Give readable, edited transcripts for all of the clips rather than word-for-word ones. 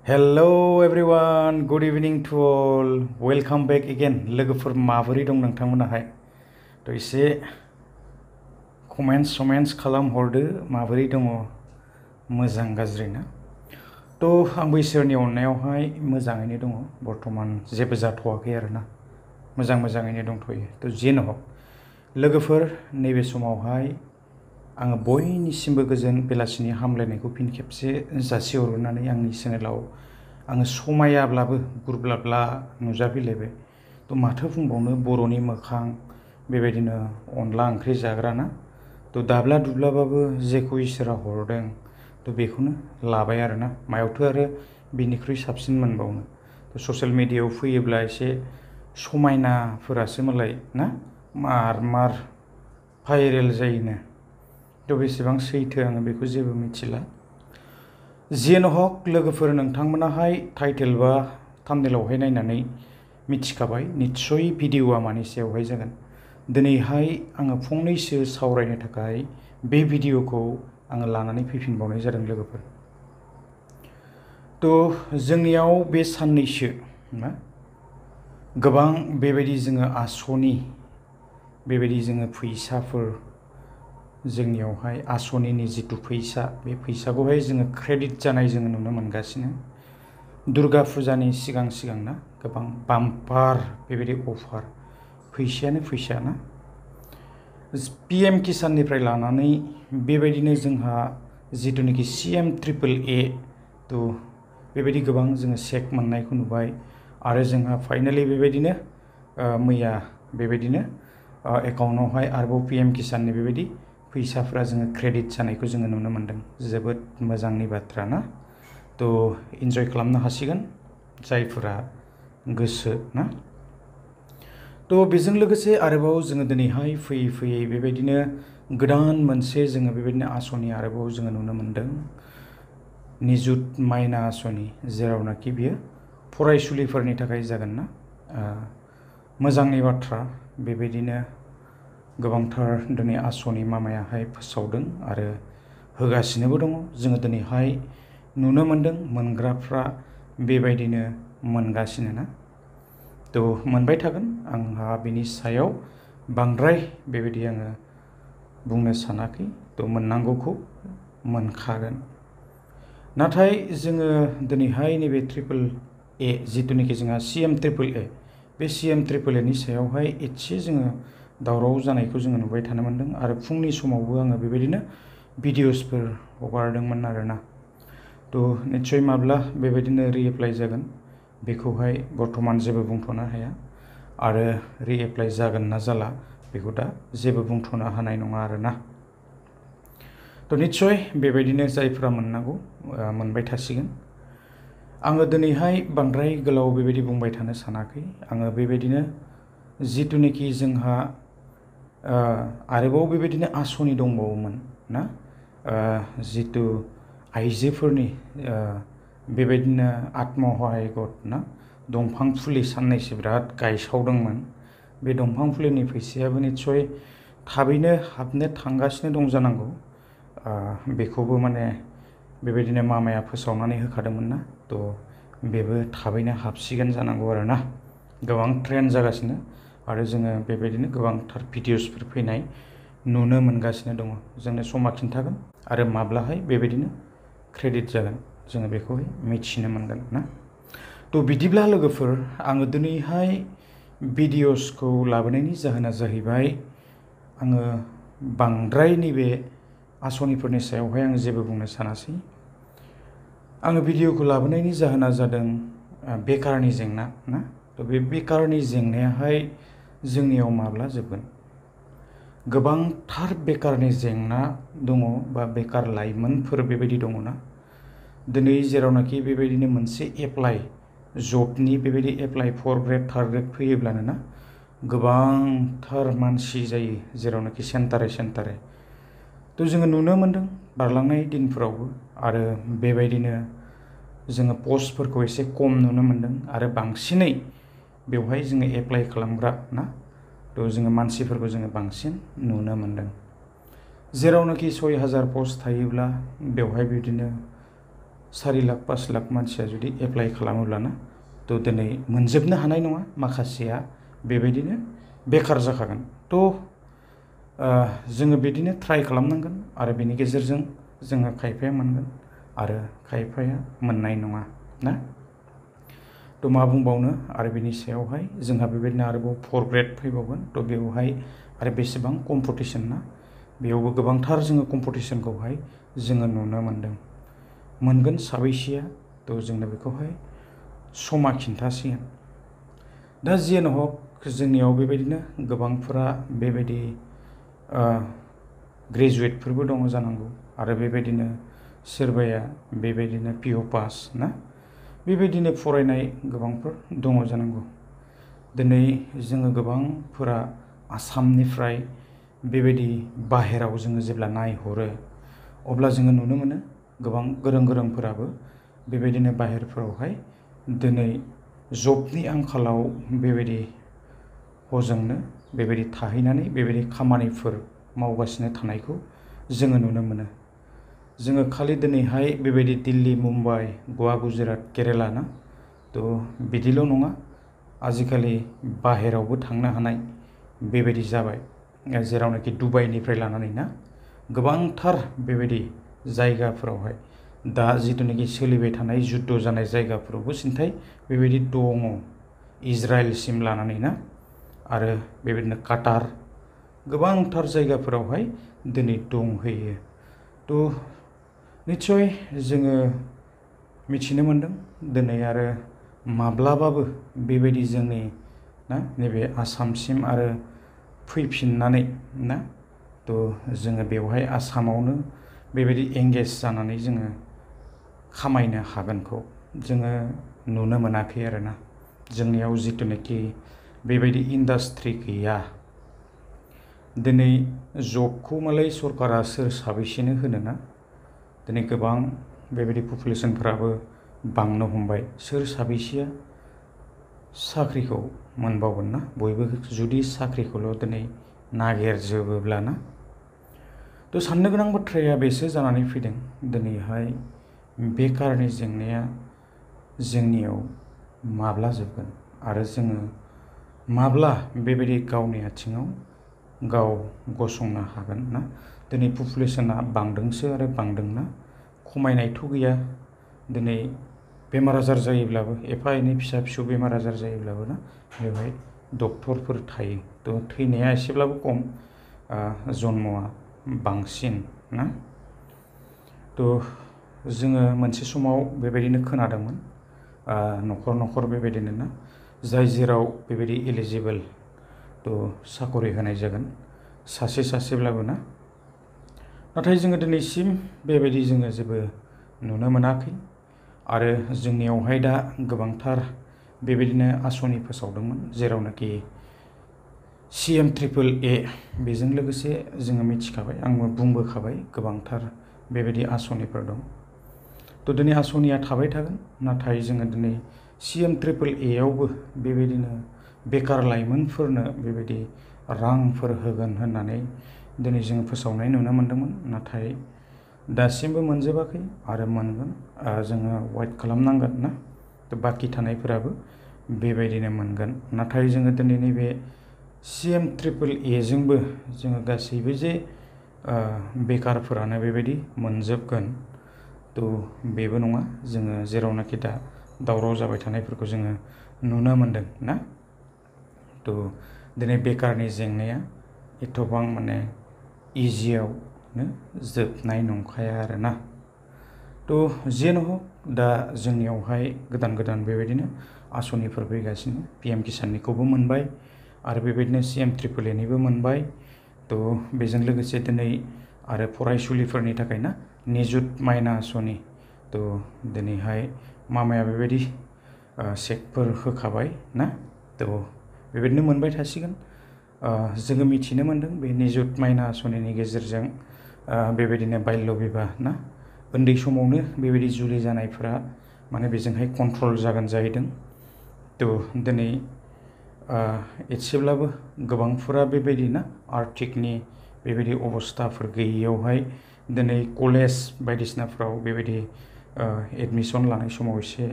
Hello everyone, good evening to all. Welcome back again. लोगोफोर माबोरै दं नोंथांमोनाहाय? थ' एसे कमेन्ट्स खालामहरदो माबोरै दङ मोजां गाज्रि ना? थ' आंबो इसोरनि अननायावहाय मोजाङैनो दङ बर्थमान जेबो जाथ'वाखै आरोना मोजाङैनो दंथ'यो थ' जेन' हक लोगोफोर नैबे समावहाय आङो बयनिसिमबो गोजोन बेलासिनि हामलायनायखौ फिन खेबसे जासिहरनानै आंनि चेनेलाव आङो समायाब्लाबो गुरब्लाब्ला नुजाफैलायबाय थ' माथो बुंबावनो बर'नि मोखां बेबायदिनो अनला ओंख्रि जाग्रा ना थ' दाब्ला दुब्लाबाबो जेखौ इसोरा हरदों थ' बेखौनो लाबाय आरोना मायावथो आरो बिनिख्रुइ साबसिन मोनबावनो थ' ससियेल मिडियायाव फैयोब्ला एसे समायनाफोरासो मालाय ना मार भाइरेल जायोनो थ' बेसेबां सैथो आङो बेखौ जेबो मिथिला जेन' हक लोगोफोर नोंथांमोनाहाय टाइटेल बा थाम्बनेलावहाय नायनानै मिथिखाबाय निस्सय भिडिअ'आ मानि सायावहाय जागोन दिनैहाय आङो फंनैसो सावरायनो थाखाय बे भिडिअ'खौ आङो लानानै फैफिनबावनाय जादों लोगोफोर थ' जोंनियाव बे साननैसो ना गोबां बेबायदि जोङो आसनि बेबायदि जोङो फैसाफोर जोंनियावहाय आसनिनि जितु फैसा बे फैसाखौहाय जोङो क्रेडिट जानाय जोङो नुनो मोनगासिनो दुर्गा फुजानि सिगां ना गोबां बाम्पार बेबायदि अफार फैसायानो फैसा ना PM किसाननिफ्राय लानानै बेबायदिनो जोंहा जितुनिखि CM AAA थ' बेबायदि गोबां जोङो चेक मोननायखौ नुबाय आरो जोंहा फाइनालि बेबायदिनो मैया बेबायदिनो एकाउन्टआवहाय आरोबाव PM किसाननि बेबायदि फैसाफ्रा जोङो क्रेडिट जानायखौ जोङो नुनो मोनदों जोबोद मोजांनि बाथ्रा ना थ' इन्जय खालामनो हासिगोन जायफोरा गोसो ना थ' बेजों लोगोसे आरोबाव जोङो दिनैहाय फैयै बेबायदिनो गोदान मोनसे जोङो बेबायदिनो आसनि आरोबाव जोङो नुनो मोनदों निजुत माइना आसनि जेरावनाखि बियो फरायसुलिफोरनि थाखाय जागोन ना मोजांनि बाथ्रा बेबायदिनो गोबांथार दिनै आसनि मामायाहाय फोसावदों आरो होगासिनोबो दङ जोङो दिनैहाय नुनो मोनदों मोनग्राफ्रा बेबायदिनो मोनगासिनो ना थ' मोनबाय थागोन आंहा बिनि सायाव बांद्राय बेबायदि आङो बुंनो सानाखै थ' मोननांगौखौ मोनखागोन नाथाय जोङो दिनैहाय नैबे AAA जितुनिखि जोंहा CM AAA बे CM AAA नि सायावहाय एसे जोङो दावराव जानायखौ जोङो नुबाय थानो मोनदों आरो फुंनि समावबो आङो बेबायदिनो भिडिअसफोर हगारदोंमोन आरोना थ' निस्सय माब्ला बेबायदिनो रिएप्लाइ जागोन बेखौहाय बर्थमान जेबो बुंथ'नो हाया आरो रिएप्लाइ जागोन ना जाला बेखौ दा जेबो बुंथ'नो हानाय नङा आरोना थ' निस्सय बेबायदिनो जायफ्रा मोननांगौ मोनबाय थासिगोन आङो दिनैहाय बांद्राय गोलाव बेबायदि बुंबाय थानो सानाखै आङो बेबायदिनो जितुनिखि जोंहा आरोबाव बेबायदिनो आसनि दंबावोमोन ना जितु आइजोफोरनि बेबायदिनो आत्महहाय गट ना दंफां फुलि साननैसो बिराद गायसावदोंमोन बे दंफां फुलिनि फैसायाबो निस्सय थाबैनो हाबनो थांगासिनो दं जानांगौ बेखौबो माने बेबायदिनो मामाया फोसावनानै होखादोंमोन ना थ' बेबो थाबैनो हाबसिगोन जानांगौ आरोना गोबां ट्रेन्ड जागासिनो आरो जोङो बेबायदिनो गोबांथार भिडिअसफोर फैनाय नुनो मोनगासिनो दङ जोंनो समा खिन्थागोन आरो माब्लाहाय बेबायदिनो क्रेडिट जागोन जोङो बेखौहाय मिथिनो मोनगोन ना थ' बिदिब्ला लोगोफोर आङो दिनैहाय भिडिअसखौ लाबोनायनि जाहोना जाहैबाय आङो बांद्राय नैबे आसनिफोरनि सायावहाय आङो जेबो बुंनो सानासै आङो भिडिअखौ लाबोनायनि जाहोना जादों बेकारनि जेंना ना थ' बे बेकारनि जेंनायाहाय जोंनियाव माब्ला जोबगोन गोबांथार बेकारनि जेंना दङ बा बेकार लाइमोनफोर बेबायदि दङ ना दिनै जेरावनाखि बेबायदिनो मोनसे एप्लाइ जबनि बेबायदि एप्लाइ 4 ग्रेड 3 ग्रेड फैयोब्लानो ना गोबांथार मानसि जायो जेरावनाखि सेन्टारे थ' जोङो नुनो मोनदों बारलांनाय दिनफोरावबो आरो बेबायदिनो जोङो पस्टफोरखौ एसे खम नुनो मोनदों आरो बांसिनै बेवहाय जोङो एप्लाइ खालामग्रा ना थ' जोङो मानसिफोरखौ जोङो बांसिन नुनो मोनदों जेरावनाखि 6000 पस्ट थायोब्ला बेवहाय बिदिनो 4 लाख 5 लाख मानसिया जुदि एप्लाइ खालामोब्लाना थ' दिनै मोनजोबनो हानाय नङा, माखासेया बेबायदिनो बेखार जाखागोन। थ' जोङो बिदिनो ट्राइ खालामनांगोन आरो बेनि गेजेरजों जोङो खायफाया मोनगोन आरो खायफाया मोननाय नङा ना। थ' मा बुंबावनो आरो बेनि सायावहाय जोंहा बेबायदिनो आरोबाव 4 ग्रेड फैबावगोन। थ' बेवहाय आरो बेसेबां कम्पिटिशन ना, बेयावबो गोबांथार जोङो कम्पिटिशनखौहाय जोङो नुनो मोनदों। मोनगोन साबैसेया थ' जोंनो बेखौहाय समा खिन्थासिगोन। दा जियानो हक जोंनियाव बेबायदिनो गोबांफोरा बेबायदि ग्रेजुवेटफोरबो दङ जानांगौ आरो बेबायदिनो सोरबाया बेबायदिनो पिअ पास ना, बेबायदिनो फरायनाय गोबांफोर दङ जानांगौ। दिनै जोङो गोबांफोरा आसामनिफ्राय बेबायदि बाहेराव जोङो जेब्ला नायहरो अब्ला जोङो नुनो मोनो गोबां गोरों गोरोंफोराबो बेबायदिनो बाहेरफोरावहाय दिनै जबनि आंखालाव बेबायदि हजोंनो बेबायदि थाहैनानै बेबायदि खामानिफोर मावगासिनो थानायखौ जोङो नुनो मोनो। जोङो खालि दिनैहाय बेबायदि दिल्ली, मुम्बाइ, गवा, गुजरात, केरेला ना, थ' बिदिल' नङा, आजिखालि बाहेरावबो थांनो हानाय बेबायदि जाबाय। जेरावनाखि दुबाइनिफ्राय लानानै ना गोबांथार बेबायदि जायगाफोरावहाय दा जिथुनाखि सोलिबाय थानाय जुद्ध जानाय जायगाफोरावबो सिन्थाय बेबायदि दङ, इजराइलसिम लानानै ना, आरो बेबायदिनो काटार, गोबांथार जायगाफोरावहाय दिनै दंहैयो। थ' निस्सय जोङो मिथिनो मोनदों दिनै आरो माब्लाबाबो बेबायदि जोंनि ना नैबे आसामसिम आरो फैफिननानै ना, थ' जोङो बेवहाय आसामावनो बेबायदि एंगेज जानानै जोङो खामायनो हागोनखौ जोङो नुनो मोनाखै आरोना। जोंनियाव जिथुनाखि बेबायदि इन्डास्ट्रि गैया। दिनै जबखौ मालाय सरकारा सोर साबैसेनो होनो ना, दिनै गोबां बेबायदि पपुलेसनफ्राबो बांनो हमबाय, सोर साबैसेया साख्रिखौ मोनबावगोन ना, बयबो जुदि साख्रिखौल' दिनै नागिरजोबोब्ला ना। थ' साननो गोनां बाथ्राया बेसो जानानै फैदों दिनैहाय बेकारनि जेंनाया जोंनियाव माब्ला जोबगोन आरो जोङो माब्ला बेबायदि गावनि आथिङाव गाव गसंनो हागोन ना। दिनै पपुलेसना बांदोंसो आरो बांदोंना, खमायनायथ' गैया। दिनै बेमार आजार जायोब्लाबो एफा एनै फिसा फिसौ बेमार आजार जायोब्लाबो ना बेवहाय डक्टरफोर थायो। थ' थैनाया एसेब्लाबो खम, जन्मआ बांसिन ना। थ' जोङो मोनसे समाव बेबायदिनो खोनादोंमोन न'खर न'खर बेबायदिनो ना, जाय जेराव बेबायदि एलिजिबोल थ' साकरि होनाय जागोन सासे सासेब्लाबो ना। नाथाय जोङो दिनैसिम बेबायदि जोङो जेबो नुनो मोनाखै आरो जोंनियावहाय दा गोबांथार बेबायदिनो आसनि फोसावदोंमोन, जेरावनाखि CM-AAA बेजों लोगोसे जोङो मिथिखाबाय, आंबो बुंबोखाबाय गोबांथार बेबायदि आसनिफोर दं। थ' दिनै आसनिया थाबाय थागोन, नाथाय जोङो दिनै CM-AAAआवबो बेबायदिनो बेकार लाइमोनफोरनो बेबायदि रांफोर होगोन होननानै दिनै जोङो फोसावनाय नुनो मोन्दोंमोन, नाथाय दासिमबो मोनजोबाखै आरो मोनगोन। जोङो वेट खालामनांगोन ना, थ' बाखि थानायफोराबो बेबायदिनो मोनगोन। नाथाय जोङो दिनै नैबे CM-AAAजोंबो जोङो गासैबो जे बेकारफोरानो बेबायदि मोनजोबगोन थ' बेबो नङा। जोङो जेरावनाखि दा दावराव जाबाय थानायफोरखौ जोङो नुनो मोनदों ना, थ' दिनै बेकारनि जेंनाया एथ'बां माने इजियावनो जोबनाय नंखाया आरोना। थ' जियानो हक दा जोंनियावहाय गोदान गोदान बेबायदिनो आसनिफोर फैगासिनो, PM किसाननिखौबो मोनबाय आरो बेबायदिनो CM-AAAनिबो मोनबाय। थ' बेजों लोगोसे दिनै आरो फरायसुलिफोरनि थाखाय ना निजुत माइना आसनि, थ' दिनैहाय मामाया बेबायदि चेकफोर होखाबाय ना, थ' बेबायदिनो मोनबाय थासिगोन। जोङो मिथिनो मोन्दों बे निजुत माइना आसनिनि गेजेरजों बेबायदिनो बाल्य बिबाह ना, उन्दै समावनो बेबायदि जुलि जानायफोरा माने बेजोंहाय कन्ट्रल जागोन जाहैदों। थ' दिनै एसेब्लाबो गोबांफोरा बेबायदि ना आर्थिकनि बेबायदि अबस्थाफोर गैयियावहाय दिनै कलेज बायदिसिनाफ्राव बेबायदि एडमिसन लानाय समाव एसे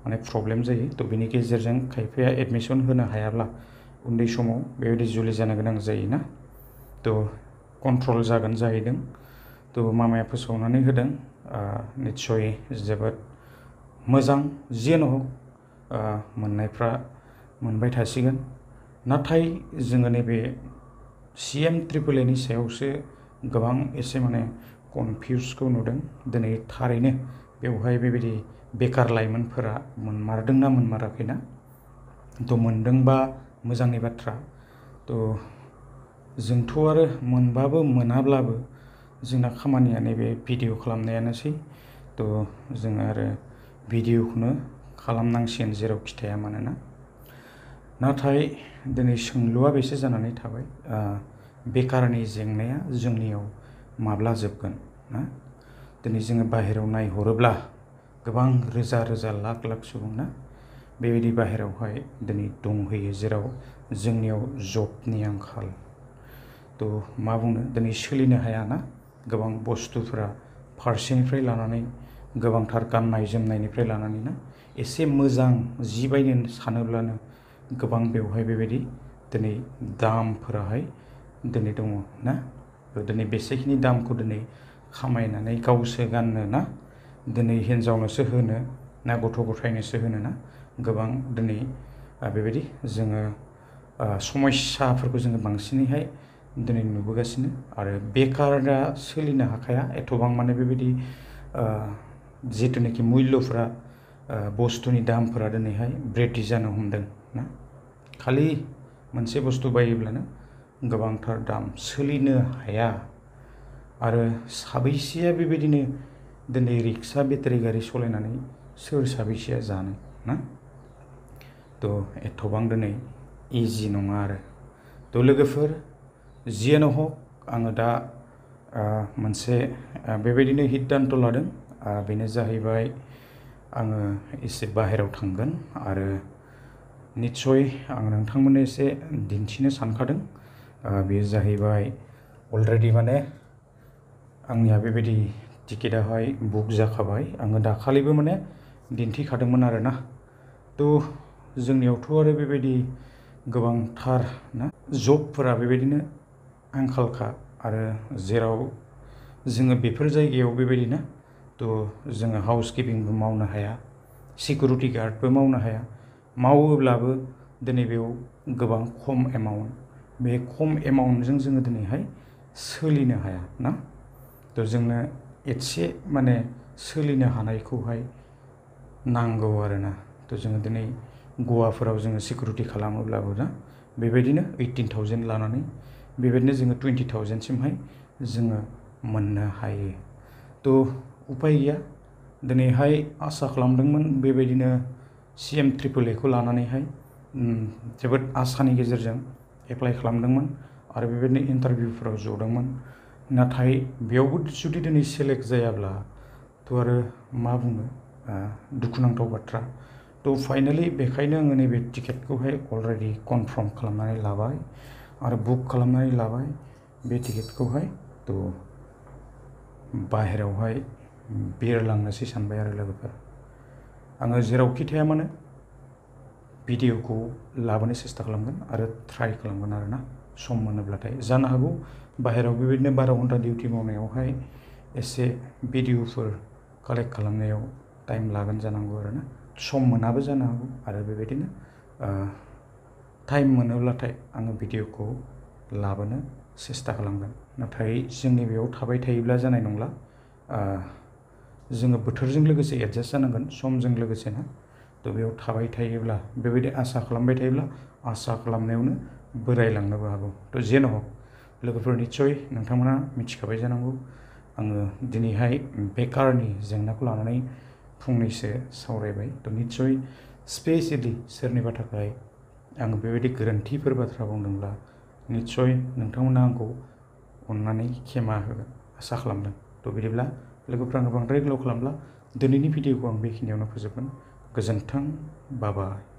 माने प्रब्लेम जायो। थ' बिनि गेजेरजों खायफाया एडमिसन होनो हायाब्ला उन्दै समाव बेबायदि जुलि जानो गोनां जायोना। थ' कन्ट्रल जागोन जाहैदों। थ' मामाया फोसावनानै होदों। निस्सय जोबोद मोजां। जियानो हक मोननायफ्रा मोनबाय थासिगोन। नाथाय जोङो नैबे CM-AAA सायावसो गोबां एसे माने कनफिउसखौ नुदों। दिनै थारैनो बेवहाय बेबायदि बेकार लाइमोनफोरा मोनमारदोंना मोनमाराखैना। थ' मोनदोंबा मोजांनि बाथ्रा। थ' जोंथ' आरो मोनबाबो मोनाब्लाबो जोंना खामानिया नैबे भिडिअ खालामनायानोसै। थ' जोङो आरो भिडिअखौनो खालामनांसिगोन जेरावखि थाया मानोना। नाथाय दिनै सोंलुआ बेसो जानानै थाबाय, बेकारनि जेंनाया जोंनियाव माब्ला जोबगोन ना। दिनै जोङो बाहेरायाव नायहरोब्ला गोबां रोजा रोजा लाख लाख सुबुंना बेबायदि बाहेरायावहाय दिनै दंहैयो, जेराव जोंनियाव जबनि आंखाल। थ' मा बुंनो, दिनै सोलिनो हायाना गोबां बुस्थुफोरा फारसेनिफ्राय लानानै गोबांथार गाननाय जोमनायनिफ्राय लानानै ना एसे मोजां जि बायनो सानोब्लानो गोबां बेवहाय बेबायदि दिनै दामफोराहाय दिनै दङ ना। दिनै बेसेखिनि दामखौ दिनै खामायनानै गावसो गाननो ना, दिनै हिन्जावनोसो होनो ना गथ' गथायनोसो होनो ना, गोबां दिनै बेबायदि जोङो समस्याफोरखौ जोङो बांसिनैहाय दिनै नुबोगासिनो। आरो बेकारा सोलिनो हाखाया एथबां माने बेबायदि जिथुनाखि मुल्यफोरा बुस्थुनि दामफोरा दिनैहाय बृद्धि जानो हमदों ना। खालि मोनसे बुस्थु बायोब्लानो गोबांथार दाम, सोलिनो हाया। आरो साबैसेया बेबायदिनो दिनै रिक्सा बेटारि गारि सालायनानै सोर साबैसेया जानो ना। थ' एथबां दिनै इजि नङा आरो। थ' लोगोफोर जियानो हक आङो दा मोनसे बेबायदिनो सिद्धान्त लादों। बेनो जाहैबाय आङो एसे बाहेरायाव थांगोन आरो निस्सय आं नोंथांमोननो एसे दिन्थिनो सानखादों। बेयो जाहैबाय अलरेडि माने आंनिया बेबायदि टिकेटाहाय बुक जाखाबाय। आङो दाखालिबो माने दिन्थिखादोंमोन आरोना। थ' जोंनियावथ' आरो बेबायदि गोबांथार ना जबफोरा बेबायदिनो आंखालखा। आरो जेराव जोङो बेफोर जायगायाव बेबायदिनो थ' जोङो हाउस किपिंबो मावनो हाया, सिकिउरिटि गार्डबो मावनो हाया। मावोब्लाबो दिनै बेयाव गोबां खम एमाउन्ट, बे खम एमाउन्टजों जोङो दिनैहाय सोलिनो हाया ना। थ' जोंनो एसे माने सोलिनो हानायखौहाय नांगौ आरोना। थ' जोङो दिनै गवाफोराव जोङो सिकिउरिटि खालामोब्लाबो ना बेबायदिनो 18,000 लानानै बेबायदिनो जोङो 20,000सिमहाय जोङो मोननो हायो। थ' उपाय गैया। दिनैहाय आसा खालामदोंमोन बेबायदिनो CM-AAA लानानैहाय जोबोद आसानि गेजेरजों एप्लाइ खालामदोंमोन आरो बेबायदिनो इन्टारभिउफोराव जदोंमोन। नाथाय बेयावबो जुदि दिनै सेलेक्ट जायाब्लाथ' आरो मा बुंनो, दुखुनांथाव बाथ्रा। थ' फाइनालि बेखायनो आङो नैबे टिकेटखौहाय अलरेडि कनफार्म खालामनानै लाबाय आरो बुक खालामनानै लाबाय बे टिकेटखौहाय। थ' बाहेरायावहाय बिरलांनोसै सानबाय आरो लोगोफोर। आङो जेरावखि थाया मानो भिडिअखौ लाबोनो सेस्था खालामगोन आरो ट्राइ खालामगोन आरोना सम मोनोब्लाथाय। जानो हागौ बाहेरायाव बेबायदिनो 12 घन्टा डिउटि मावनायावहाय एसे भिडिअफोर कालेक्ट खालामनायाव टाइम लागोन जानांगौ आरोना, सम मोनाबो जानो हागौ। आरो बेबायदिनो टाइम मोनोब्लाथाय आङो भिडिअखौ लाबोनो सेस्था खालामगोन। नाथाय जोंनि बेयाव थाबाय थायोब्ला जानाय नंला। जोङो बोथोरजों लोगोसे एडजास्ट जानांगोन, समजों लोगोसे ना। थ' बेयाव थाबाय थायोब्ला बेबायदि आसा खालामबाय थायोब्ला आसा खालामनायावनो बोरायलांनोबो हागौ। थ' जेन' हक लोगोफोर, निस्सय नोंथांमोना मिथिखाबाय जानांगौ आङो दिनैहाय बेकारनि जेंनाखौ लानानै फंनैसो सावरायबाय। थ' निस्सय स्पेसियेलि सोरनिबा थाखाय आङो बेबायदि गोरोन्थिफोर बाथ्रा बुंदोंब्ला निस्सय नोंथांमोना आंखौ अननानै क्षमा होगोन आसा खालामदों। थ' बिदिब्ला लोगोफोर, आङो बांद्राय गोलाव खालामला दिनैनि भिडिअखौ आं बेखिनियावनो फोजोबगोन। गोजोन्थों, बाय बाय।